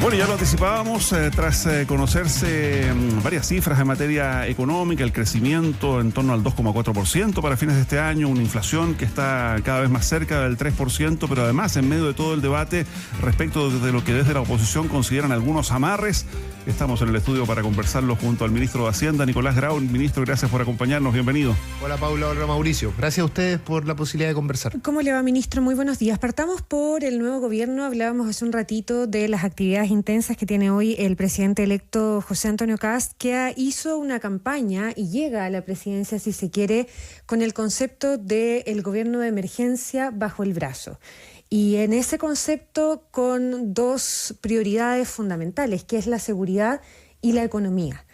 Bueno, ya lo anticipábamos, tras conocerse varias cifras en materia económica, el crecimiento en torno al 2,4% para fines de este año, una inflación que está cada vez más cerca del 3%, pero además en medio de todo el debate respecto de lo que desde la oposición consideran algunos amarres, estamos en el estudio para conversarlo junto al ministro de Hacienda, Nicolás Grau. Ministro, gracias por acompañarnos, bienvenido. Hola Paula, hola Mauricio, gracias a ustedes por la posibilidad de conversar. ¿Cómo le va, ministro? Muy buenos días. Partamos por el nuevo gobierno. Hablábamos hace un ratito de las actividades intensas que tiene hoy el presidente electo José Antonio Kast, que hizo una campaña y llega a la presidencia, si se quiere, con el concepto del gobierno de emergencia bajo el brazo. Y en ese concepto con dos prioridades fundamentales, que es la seguridad y la economía.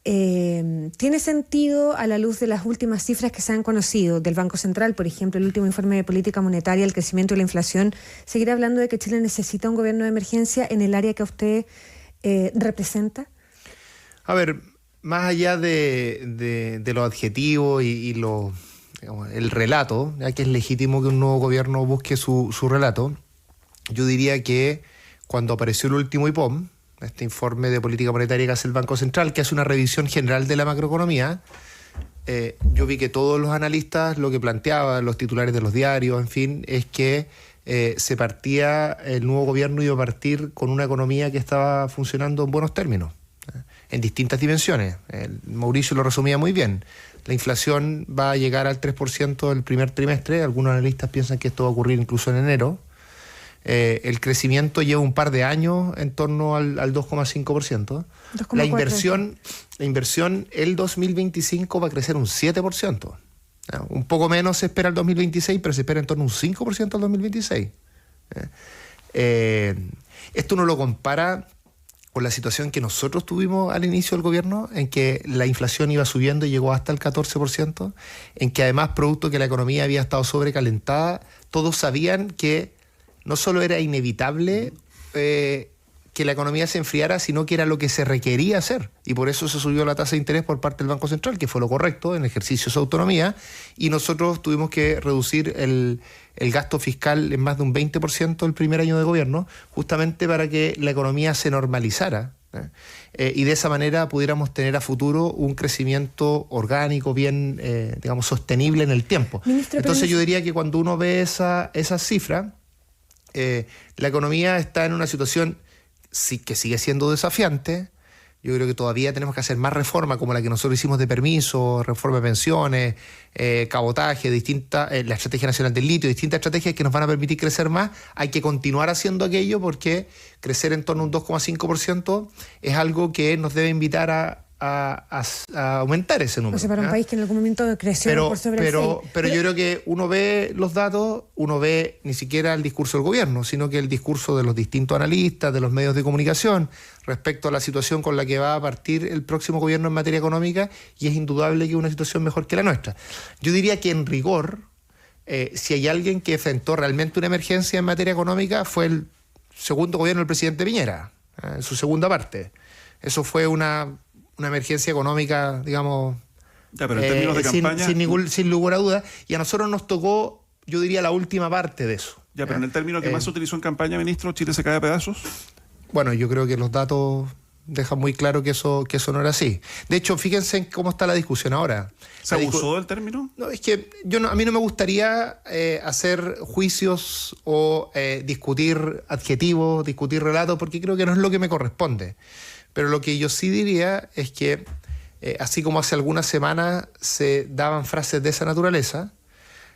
¿Tiene sentido, a la luz de las últimas cifras que se han conocido del Banco Central, por ejemplo, el último informe de política monetaria, el crecimiento y la inflación, seguir hablando de que Chile necesita un gobierno de emergencia en el área que usted representa? A ver, más allá de los adjetivos y digamos, el relato, ya que es legítimo que un nuevo gobierno busque su relato, yo diría que cuando apareció el último IPOM, este informe de política monetaria que hace el Banco Central, que hace una revisión general de la macroeconomía, yo vi que todos los analistas lo que planteaban, los titulares de los diarios, en fin, es que el nuevo gobierno iba a partir con una economía que estaba funcionando en buenos términos, en distintas dimensiones. Mauricio lo resumía muy bien. La inflación va a llegar al 3% el primer trimestre, algunos analistas piensan que esto va a ocurrir incluso en enero. El crecimiento lleva un par de años en torno al 2,5%. La inversión el 2025 va a crecer un 7%. Un poco menos se espera el 2026, pero se espera en torno a un 5% al 2026. Esto uno lo compara con la situación que nosotros tuvimos al inicio del gobierno, en que la inflación iba subiendo y llegó hasta el 14%, en que además, producto que la economía había estado sobrecalentada, todos sabían que no solo era inevitable que la economía se enfriara, sino que era lo que se requería hacer. Y por eso se subió la tasa de interés por parte del Banco Central, que fue lo correcto en ejercicio de su autonomía, y nosotros tuvimos que reducir el gasto fiscal en más de un 20% el primer año de gobierno, justamente para que la economía se normalizara, y de esa manera pudiéramos tener a futuro un crecimiento orgánico bien, digamos, sostenible en el tiempo. Entonces yo diría que cuando uno ve esas cifras, la economía está en una situación que sigue siendo desafiante. Yo creo que todavía tenemos que hacer más reformas como la que nosotros hicimos de permiso, reforma de pensiones, cabotaje, la Estrategia Nacional del Litio, distintas estrategias que nos van a permitir crecer más. Hay que continuar haciendo aquello porque crecer en torno a un 2,5% es algo que nos debe invitar a aumentar ese número. O sea, para un país que en algún momento creció por sobre el 6. Pero yo creo que uno ve los datos, uno ve ni siquiera el discurso del gobierno, sino que el discurso de los distintos analistas, de los medios de comunicación, respecto a la situación con la que va a partir el próximo gobierno en materia económica, y es indudable que es una situación mejor que la nuestra. Yo diría que en rigor, si hay alguien que enfrentó realmente una emergencia en materia económica, fue el segundo gobierno del presidente Piñera, en su segunda parte. Eso fue una emergencia económica, digamos, ya, pero en términos de campaña, sin lugar a dudas, y a nosotros nos tocó, yo diría, la última parte de eso. Ya, pero en el término que más se utilizó en campaña, ministro, ¿Chile se cae a pedazos? Bueno, yo creo que los datos dejan muy claro que eso no era así. De hecho, fíjense en cómo está la discusión ahora. ¿Se abusó del término? No, es que a mí no me gustaría hacer juicios o discutir adjetivos, discutir relatos, porque creo que no es lo que me corresponde. Pero lo que yo sí diría es que, así como hace algunas semanas se daban frases de esa naturaleza,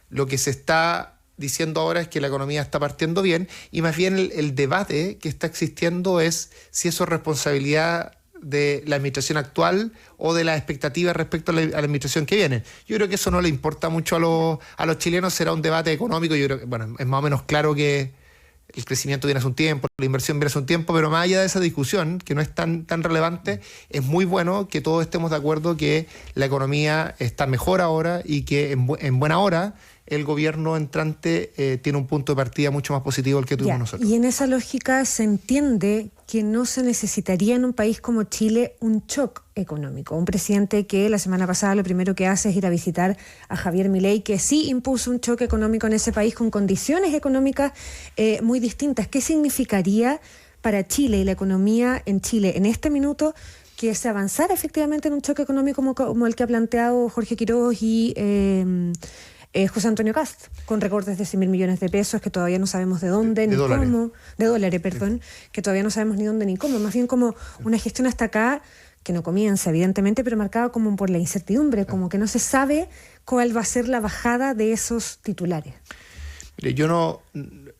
lo que se está diciendo ahora es que la economía está partiendo bien, y más bien el debate que está existiendo es si eso es responsabilidad de la administración actual o de las expectativas respecto a la administración que viene. Yo creo que eso no le importa mucho a los chilenos, será un debate económico. Yo creo que, bueno, es más o menos claro que el crecimiento viene hace un tiempo, la inversión viene hace un tiempo, pero más allá de esa discusión, que no es tan relevante, es muy bueno que todos estemos de acuerdo que la economía está mejor ahora y que en buena hora el gobierno entrante tiene un punto de partida mucho más positivo del que tuvimos nosotros. Y en esa lógica se entiende que no se necesitaría en un país como Chile un shock económico. Un presidente que la semana pasada lo primero que hace es ir a visitar a Javier Milei, que sí impuso un choque económico en ese país con condiciones económicas muy distintas. ¿Qué significaría para Chile y la economía en Chile en este minuto que se avanzara efectivamente en un choque económico como el que ha planteado Jorge Quiroz y José Antonio Kast, con recortes de 100.000 millones de pesos que todavía no sabemos de dónde ni cómo, de dólares, perdón, que todavía no sabemos ni dónde ni cómo, más bien como una gestión hasta acá que no comienza evidentemente, pero marcada como por la incertidumbre, como que no se sabe cuál va a ser la bajada de esos titulares. Mire, yo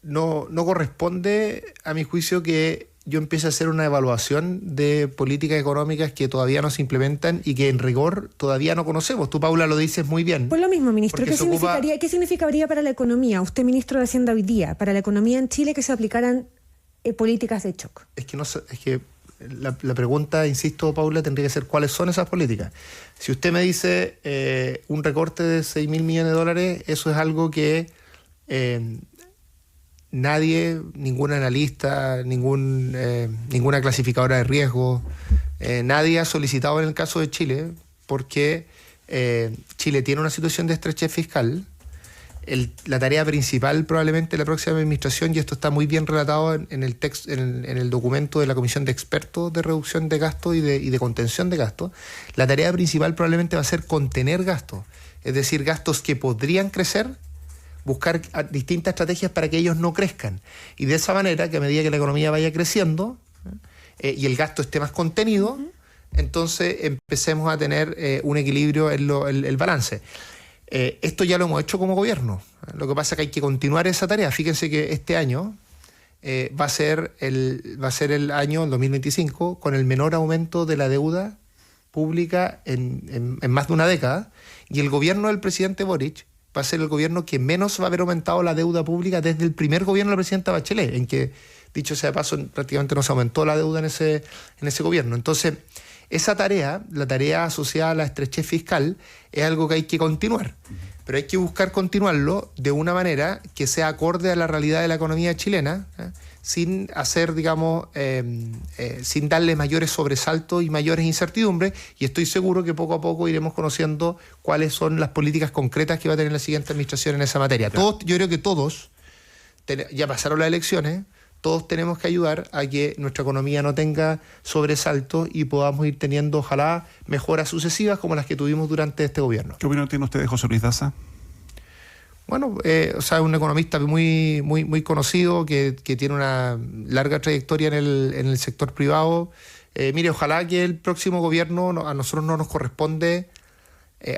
no corresponde a mi juicio que yo empiece a hacer una evaluación de políticas económicas que todavía no se implementan y que en rigor todavía no conocemos. Tú, Paula, lo dices muy bien. Pues lo mismo, ministro. ¿Qué significaría para la economía, usted ministro de Hacienda hoy día, para la economía en Chile que se aplicaran políticas de shock? Es que la pregunta, insisto, Paula, tendría que ser cuáles son esas políticas. Si usted me dice un recorte de 6.000 millones de dólares, eso es algo que nadie, ningún analista, ninguna clasificadora de riesgo, nadie ha solicitado en el caso de Chile, porque Chile tiene una situación de estrechez fiscal. La tarea principal probablemente de la próxima administración, y esto está muy bien relatado en el texto, en el documento de la Comisión de Expertos de Reducción de Gastos y de Contención de Gastos, la tarea principal probablemente va a ser contener gastos, es decir, gastos que podrían crecer, buscar distintas estrategias para que ellos no crezcan. Y de esa manera, que a medida que la economía vaya creciendo y el gasto esté más contenido, entonces empecemos a tener un equilibrio en el balance. Esto ya lo hemos hecho como gobierno. Lo que pasa es que hay que continuar esa tarea. Fíjense que este año va a ser el año, el 2025, con el menor aumento de la deuda pública en más de una década. Y el gobierno del presidente Boric va a ser el gobierno que menos va a haber aumentado la deuda pública desde el primer gobierno de la presidenta Bachelet, en que, dicho sea de paso, prácticamente no se aumentó la deuda en ese gobierno. Entonces, esa tarea, la tarea asociada a la estrechez fiscal, es algo que hay que continuar. Pero hay que buscar continuarlo de una manera que sea acorde a la realidad de la economía chilena, sin hacer, digamos, sin darle mayores sobresaltos y mayores incertidumbres, y estoy seguro que poco a poco iremos conociendo cuáles son las políticas concretas que va a tener la siguiente administración en esa materia. Yo creo que todos, ya pasaron las elecciones, todos tenemos que ayudar a que nuestra economía no tenga sobresaltos y podamos ir teniendo, ojalá, mejoras sucesivas como las que tuvimos durante este gobierno. ¿Qué opinión tiene usted de José Luis Daza? Bueno, es un economista muy, muy, muy conocido que tiene una larga trayectoria en el sector privado. Mire, ojalá que el próximo gobierno, a nosotros no nos corresponde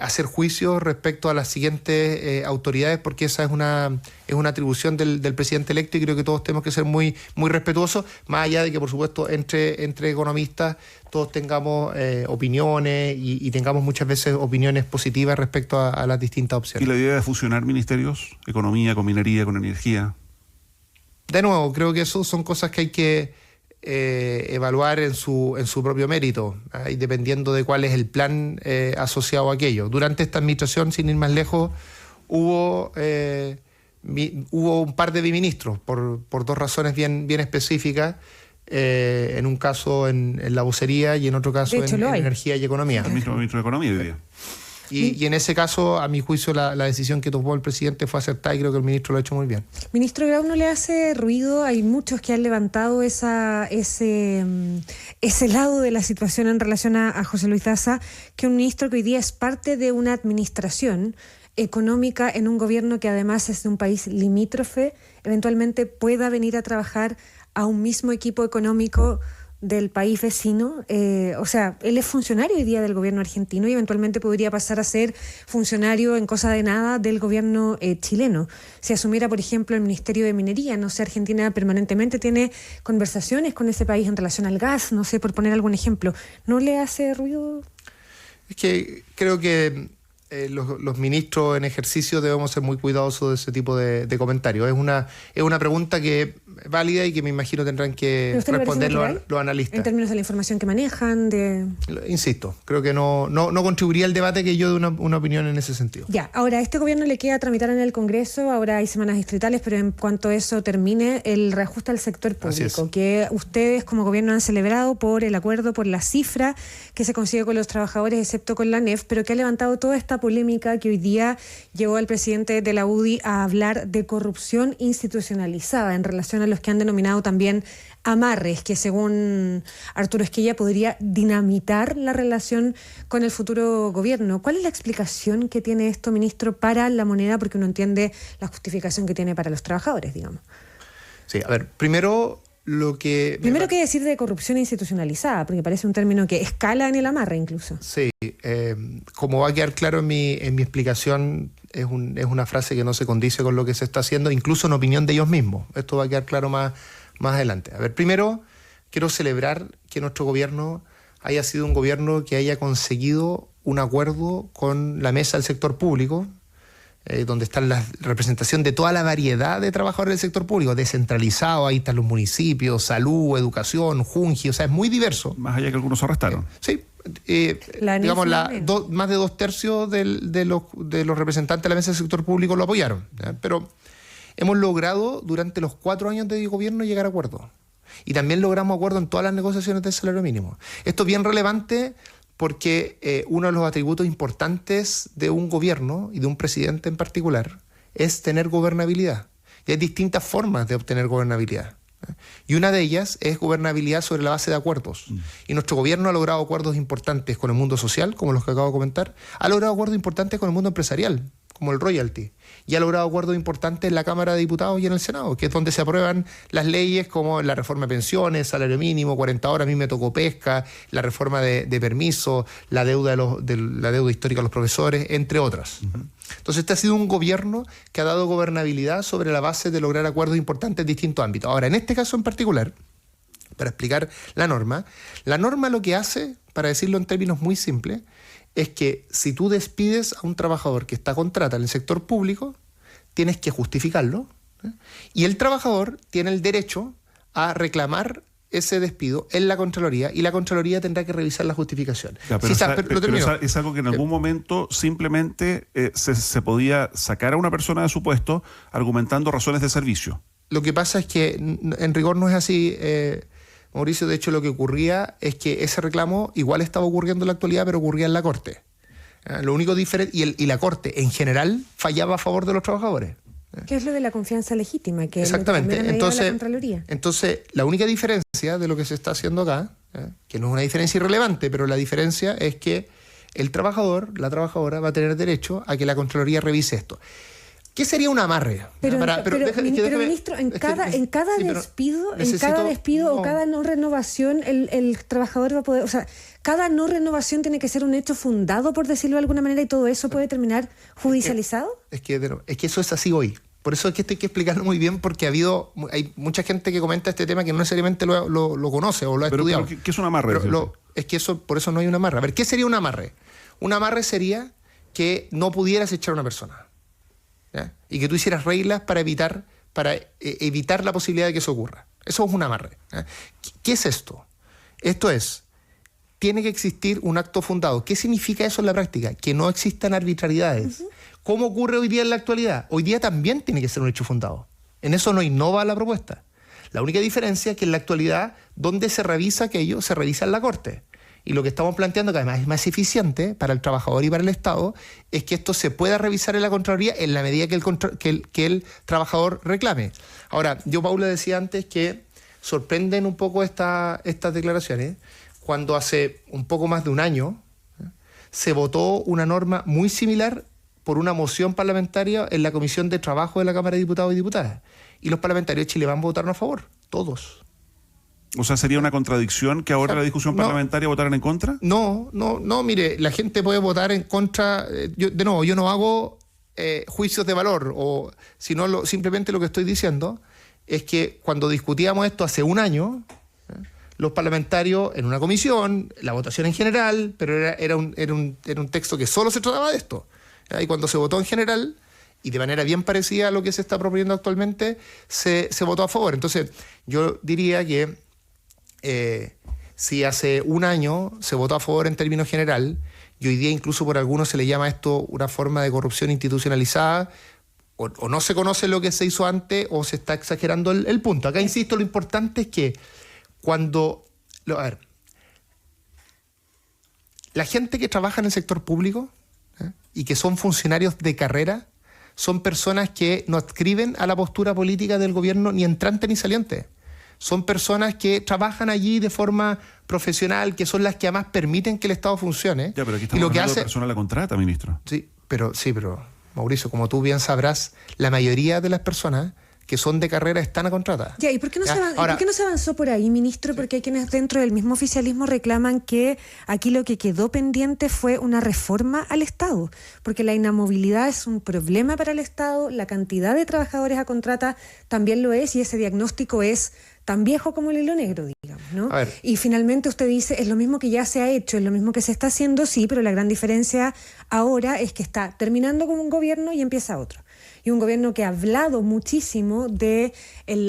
hacer juicios respecto a las siguientes autoridades, porque esa es una atribución del presidente electo, y creo que todos tenemos que ser muy, muy respetuosos, más allá de que, por supuesto, entre economistas todos tengamos opiniones y tengamos muchas veces opiniones positivas respecto a las distintas opciones. ¿Y la idea de fusionar ministerios? Economía, con minería, con energía. De nuevo, creo que eso son cosas que hay que evaluar en su propio mérito, y dependiendo de cuál es el plan asociado a aquello. Durante esta administración, sin ir más lejos, hubo un par de biministros por dos razones bien específicas, en un caso en la vocería y en otro caso en energía y economía. El mismo ministro de Economía hoy día. Y en ese caso, a mi juicio, la decisión que tomó el presidente fue acertada, y creo que el ministro lo ha hecho muy bien. Ministro Grau, ¿no le hace ruido? Hay muchos que han levantado ese lado de la situación en relación a José Luis Daza, que un ministro que hoy día es parte de una administración económica en un gobierno que además es de un país limítrofe, eventualmente pueda venir a trabajar a un mismo equipo económico del país vecino. O sea, él es funcionario hoy día del gobierno argentino y eventualmente podría pasar a ser funcionario en cosa de nada del gobierno chileno. Si asumiera, por ejemplo, el Ministerio de Minería, no sé, Argentina permanentemente tiene conversaciones con ese país en relación al gas, no sé, por poner algún ejemplo. ¿No le hace ruido? Es que creo que los ministros en ejercicio debemos ser muy cuidadosos de ese tipo de comentarios. Es una pregunta que es válida y que me imagino tendrán que responder los analistas. En términos de la información que manejan, Insisto, creo que no contribuiría al debate que yo dé una opinión en ese sentido. Ya, ahora a este gobierno le queda tramitar en el Congreso, ahora hay semanas distritales, pero en cuanto eso termine, el reajuste al sector público, que ustedes como gobierno han celebrado por el acuerdo, por la cifra que se consigue con los trabajadores, excepto con la NEF, pero que ha levantado toda esta polémica que hoy día llevó al presidente de la UDI a hablar de corrupción institucionalizada en relación a los que han denominado también amarres que según Arturo Esquella podría dinamitar la relación con el futuro gobierno. ¿Cuál es la explicación que tiene esto, ministro, para la moneda? Porque uno entiende la justificación que tiene para los trabajadores, digamos. Sí, a ver, primero ¿qué decir de corrupción institucionalizada? Porque parece un término que escala en el amarre incluso. Sí, como va a quedar claro en mi explicación, es una frase que no se condice con lo que se está haciendo, incluso en opinión de ellos mismos. Esto va a quedar claro más adelante. A ver, primero quiero celebrar que nuestro gobierno haya sido un gobierno que haya conseguido un acuerdo con la mesa del sector público, donde está la representación de toda la variedad de trabajadores del sector público, descentralizado, ahí están los municipios, salud, educación, Junji, o sea, es muy diverso. Más allá que algunos arrestaron. Sí, digamos, más de 2/3 de los representantes de la mesa del sector público lo apoyaron, ¿ya? Pero hemos logrado durante los 4 años de gobierno llegar a acuerdos. Y también logramos acuerdos en todas las negociaciones del salario mínimo. Esto es bien relevante porque uno de los atributos importantes de un gobierno y de un presidente en particular es tener gobernabilidad. Y hay distintas formas de obtener gobernabilidad. Y una de ellas es gobernabilidad sobre la base de acuerdos. Y nuestro gobierno ha logrado acuerdos importantes con el mundo social, como los que acabo de comentar. Ha logrado acuerdos importantes con el mundo empresarial, como el royalty. Y ha logrado acuerdos importantes en la Cámara de Diputados y en el Senado, que es donde se aprueban las leyes como la reforma de pensiones, salario mínimo, 40 horas, a mí me tocó pesca, la reforma de permiso, la deuda la deuda histórica de los profesores, entre otras. Entonces este ha sido un gobierno que ha dado gobernabilidad sobre la base de lograr acuerdos importantes en distintos ámbitos. Ahora, en este caso en particular, para explicar la norma lo que hace, para decirlo en términos muy simples, es que si tú despides a un trabajador que está a contrata en el sector público, tienes que justificarlo, ¿eh? Y el trabajador tiene el derecho a reclamar ese despido en la Contraloría y la Contraloría tendrá que revisar la justificación. Ya, pero es algo que en algún momento simplemente se podía sacar a una persona de su puesto argumentando razones de servicio. Lo que pasa es que en rigor no es así, Mauricio. De hecho, lo que ocurría es que ese reclamo igual estaba ocurriendo en la actualidad, pero ocurría en la Corte. Lo único diferente, y la Corte en general fallaba a favor de los trabajadores. ¿Qué es lo de la confianza legítima? Que exactamente. La entonces, la única diferencia de lo que se está haciendo acá, que no es una diferencia irrelevante, pero la diferencia es que el trabajador, la trabajadora, va a tener derecho a que la Contraloría revise esto. ¿Qué sería un amarre? Pero ministro, en cada despido o cada no renovación, el trabajador va a poder, o sea, cada no renovación tiene que ser un hecho fundado, por decirlo de alguna manera, y todo eso puede terminar judicializado. Es que eso es así hoy. Por eso es que esto hay que explicarlo muy bien, porque hay mucha gente que comenta este tema que no necesariamente lo conoce o lo ha estudiado. Pero ¿qué es un amarre? Es que por eso no hay un amarre. A ver, ¿qué sería un amarre? Un amarre sería que no pudieras echar a una persona, ¿ya? Y que tú hicieras reglas para evitar la posibilidad de que eso ocurra. Eso es un amarre, ¿ya? ¿Qué es esto? Esto es, tiene que existir un acto fundado. ¿Qué significa eso en la práctica? Que no existan arbitrariedades. ¿Cómo ocurre hoy día en la actualidad? Hoy día también tiene que ser un hecho fundado. En eso no innova la propuesta. La única diferencia es que en la actualidad, donde se revisa aquello, se revisa en la Corte. Y lo que estamos planteando, que además es más eficiente para el trabajador y para el Estado, es que esto se pueda revisar en la Contraloría en la medida que el trabajador reclame. Ahora, Paula, decía antes que sorprenden un poco estas declaraciones cuando hace un poco más de un año se votó una norma muy similar por una moción parlamentaria en la Comisión de Trabajo de la Cámara de Diputados y Diputadas. Y los parlamentarios de Chile votaron a favor, todos. O sea, ¿sería una contradicción que ahora la discusión parlamentaria votaran en contra? No, mire, la gente puede votar en contra. Yo no hago juicios de valor, sino simplemente lo que estoy diciendo es que cuando discutíamos esto hace un año, los parlamentarios en una comisión, la votación en general, pero era un texto que solo se trataba de esto. Y cuando se votó en general, y de manera bien parecida a lo que se está proponiendo actualmente, se votó a favor. Entonces, yo diría que si hace un año se votó a favor en términos general, y hoy día incluso por algunos se le llama esto una forma de corrupción institucionalizada, o no se conoce lo que se hizo antes, o se está exagerando el punto. Acá, insisto, lo importante es que la gente que trabaja en el sector público y que son funcionarios de carrera son personas que no adscriben a la postura política del gobierno ni entrante ni saliente. son personas que trabajan allí de forma profesional, que son las que además permiten que el Estado funcione. Ya, pero aquí estamos hablando de persona la contrata, ministro. Sí, pero Mauricio, como tú bien sabrás, la mayoría de las personas que son de carrera están a contrata. Ya, ¿y por qué no se avanzó por ahí, ministro? Porque hay quienes dentro del mismo oficialismo reclaman que aquí lo que quedó pendiente fue una reforma al Estado, porque la inamovilidad es un problema para el Estado, la cantidad de trabajadores a contrata también lo es, y ese diagnóstico es tan viejo como el hilo negro, digamos, ¿no? Y finalmente usted dice, es lo mismo que ya se ha hecho, es lo mismo que se está haciendo, sí, pero la gran diferencia ahora es que está terminando con un gobierno y empieza otro. Y un gobierno que ha hablado muchísimo del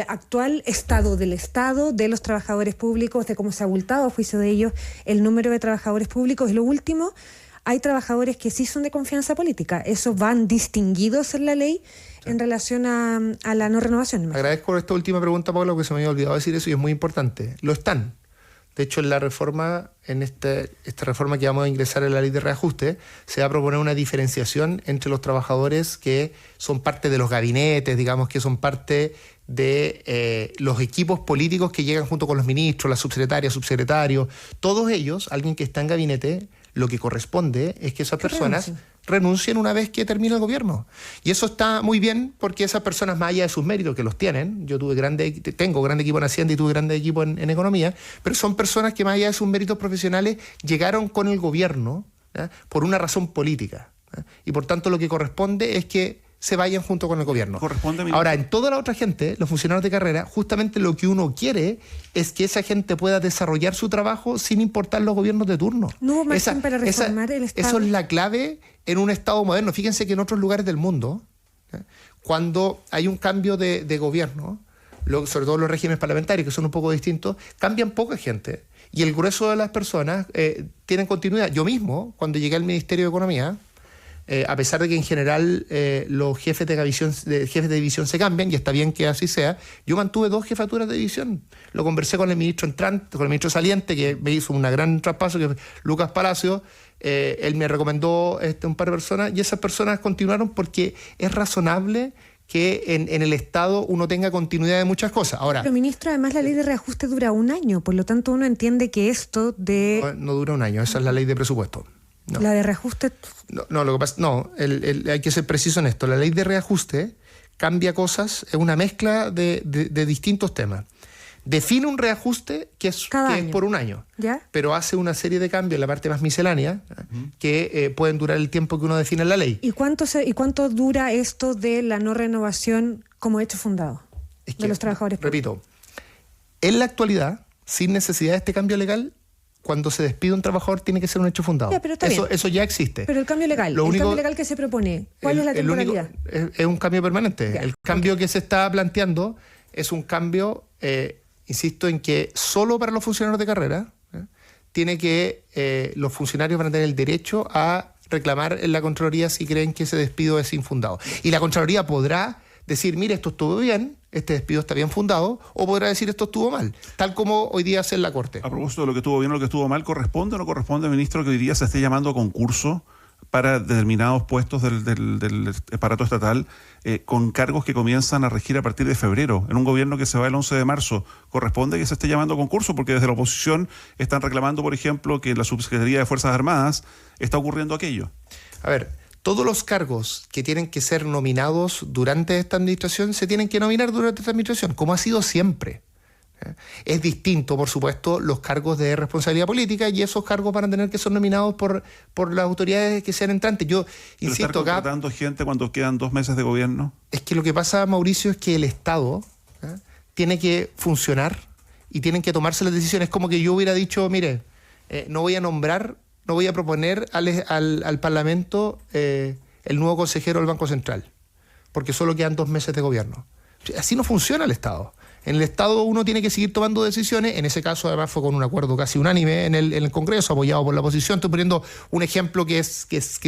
actual estado del Estado, de los trabajadores públicos, de cómo se ha abultado a juicio de ellos el número de trabajadores públicos. Y lo último, hay trabajadores que sí son de confianza política. Esos van distinguidos en la ley en relación a la no renovación. Agradezco esta última pregunta, Pablo, porque se me había olvidado decir eso y es muy importante. Lo están. De hecho, en la reforma, esta reforma que vamos a ingresar en la ley de reajuste, se va a proponer una diferenciación entre los trabajadores que son parte de los gabinetes, digamos, que son parte de los equipos políticos que llegan junto con los ministros, las subsecretarias, subsecretarios, todos ellos, alguien que está en gabinete, lo que corresponde es que esas personas renuncien una vez que termine el gobierno. Y eso está muy bien porque esas personas, más allá de sus méritos, que los tienen, yo tengo grande equipo en Hacienda y tuve grande equipo en Economía, pero son personas que más allá de sus méritos profesionales llegaron con el gobierno, ¿ya?, por una razón política, ¿ya? Y por tanto lo que corresponde es que se vayan junto con el gobierno. Ahora, en toda la otra gente, los funcionarios de carrera, justamente lo que uno quiere es que esa gente pueda desarrollar su trabajo sin importar los gobiernos de turno. No hubo margen para reformar el Estado. Eso es la clave en un Estado moderno. Fíjense que en otros lugares del mundo, cuando hay un cambio de gobierno, sobre todo los regímenes parlamentarios, que son un poco distintos, cambian poca gente. Y el grueso de las personas tienen continuidad. Yo mismo, cuando llegué al Ministerio de Economía, a pesar de que en general los jefes de división se cambian, y está bien que así sea, yo mantuve 2 jefaturas de división. Lo conversé con el ministro entrante, con el ministro saliente, que me hizo un gran traspaso, que es Lucas Palacio. Él me recomendó un par de personas, y esas personas continuaron porque es razonable que en el Estado uno tenga continuidad de muchas cosas. Ahora, pero, ministro, además la ley de reajuste dura 1 año, por lo tanto uno entiende que esto de... No dura 1 año, esa es la ley de presupuesto. No. ¿La de reajuste? Lo que pasa, hay que ser preciso en esto. La ley de reajuste cambia cosas, es una mezcla de distintos temas. Define un reajuste que es por 1 año, ¿ya?, pero hace una serie de cambios en la parte más miscelánea que pueden durar el tiempo que uno define en la ley. ¿Y cuánto dura esto de la no renovación como hecho fundado de los trabajadores públicos? Repito, en la actualidad, sin necesidad de este cambio legal, cuando se despide un trabajador tiene que ser un hecho fundado. Ya, pero eso ya existe. Pero el cambio legal, cambio legal que se propone, ¿cuál es la temporalidad? Es un cambio permanente. El cambio que se está planteando es un cambio, insisto, en que solo para los funcionarios de carrera tiene que los funcionarios van a tener el derecho a reclamar en la Contraloría si creen que ese despido es infundado. Y la Contraloría podrá decir, mire, esto estuvo bien, este despido está bien fundado, o podrá decir esto estuvo mal, tal como hoy día hace en la Corte. A propósito de lo que estuvo bien o lo que estuvo mal, ¿corresponde o no corresponde, ministro, que hoy día se esté llamando a concurso para determinados puestos del aparato estatal con cargos que comienzan a regir a partir de febrero, en un gobierno que se va el 11 de marzo? ¿Corresponde que se esté llamando a concurso? Porque desde la oposición están reclamando, por ejemplo, que en la Subsecretaría de Fuerzas Armadas está ocurriendo aquello. A ver, todos los cargos que tienen que ser nominados durante esta administración se tienen que nominar durante esta administración, como ha sido siempre. Es distinto, por supuesto, los cargos de responsabilidad política, y esos cargos van a tener que ser nominados por las autoridades que sean entrantes. Yo insisto acá. ¿Estar contratando gente cuando quedan 2 meses de gobierno? Es que lo que pasa, Mauricio, es que el Estado tiene que funcionar y tienen que tomarse las decisiones. Como que yo hubiera dicho, mire, no voy a proponer al Parlamento el nuevo consejero del Banco Central, porque solo quedan 2 meses de gobierno. Así no funciona el Estado. En el Estado uno tiene que seguir tomando decisiones. En ese caso, además, fue con un acuerdo casi unánime en el Congreso, apoyado por la oposición. Estoy poniendo un ejemplo que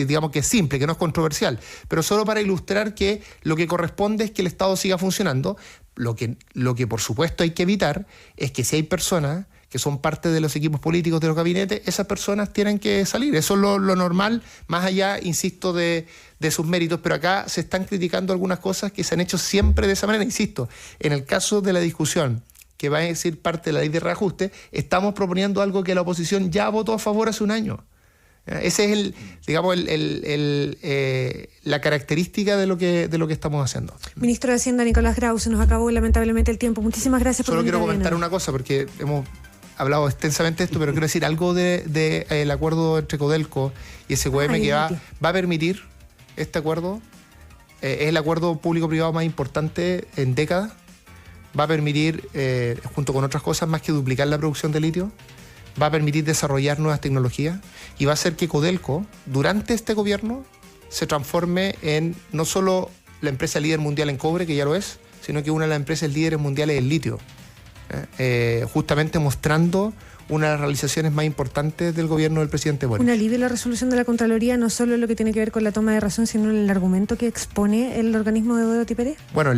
digamos que es simple, que no es controversial, pero solo para ilustrar que lo que corresponde es que el Estado siga funcionando. Lo que por supuesto hay que evitar es que si hay personas que son parte de los equipos políticos de los gabinetes, esas personas tienen que salir. Eso es lo normal, más allá, insisto, de sus méritos. Pero acá se están criticando algunas cosas que se han hecho siempre de esa manera. Insisto, en el caso de la discusión que va a decir parte de la ley de reajuste, estamos proponiendo algo que la oposición ya votó a favor hace un año. Ese es la característica de lo que estamos haciendo. Ministro de Hacienda Nicolás Grau, se nos acabó lamentablemente el tiempo. Muchísimas gracias por venir. Solo quiero comentar una cosa, porque hemos hablado extensamente de esto, pero quiero decir algo del acuerdo entre Codelco y SQM que va a permitir este acuerdo. Es el acuerdo público-privado más importante en décadas. Va a permitir, junto con otras cosas, más que duplicar la producción de litio, va a permitir desarrollar nuevas tecnologías y va a hacer que Codelco, durante este gobierno, se transforme en no solo la empresa líder mundial en cobre, que ya lo es, sino que una de las empresas líderes mundiales en litio, justamente mostrando una de las realizaciones más importantes del gobierno del presidente Boric. Un alivio la resolución de la Contraloría, no solo lo que tiene que ver con la toma de razón, sino el argumento que expone el organismo de Bodo Tipere. Bueno,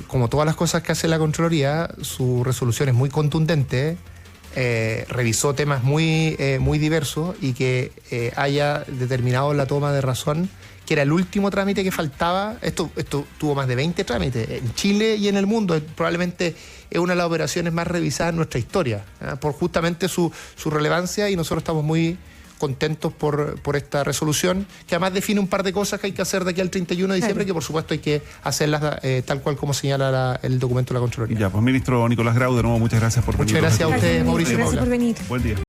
como todas las cosas que hace la Contraloría, su resolución es muy contundente. Revisó temas muy diversos y que haya determinado la toma de razón, que era el último trámite que faltaba. Esto tuvo más de 20 trámites en Chile y en el mundo. Probablemente es una de las operaciones más revisadas en nuestra historia, por justamente su relevancia, y nosotros estamos muy contentos por esta resolución, que además define un par de cosas que hay que hacer de aquí al 31 de diciembre, que por supuesto hay que hacerlas tal cual como señala el documento de la Contraloría. Ya, pues ministro Nicolás Grau, de nuevo muchas gracias por venir. Muchas gracias a usted, Mauricio. Gracias por venir. Buen día.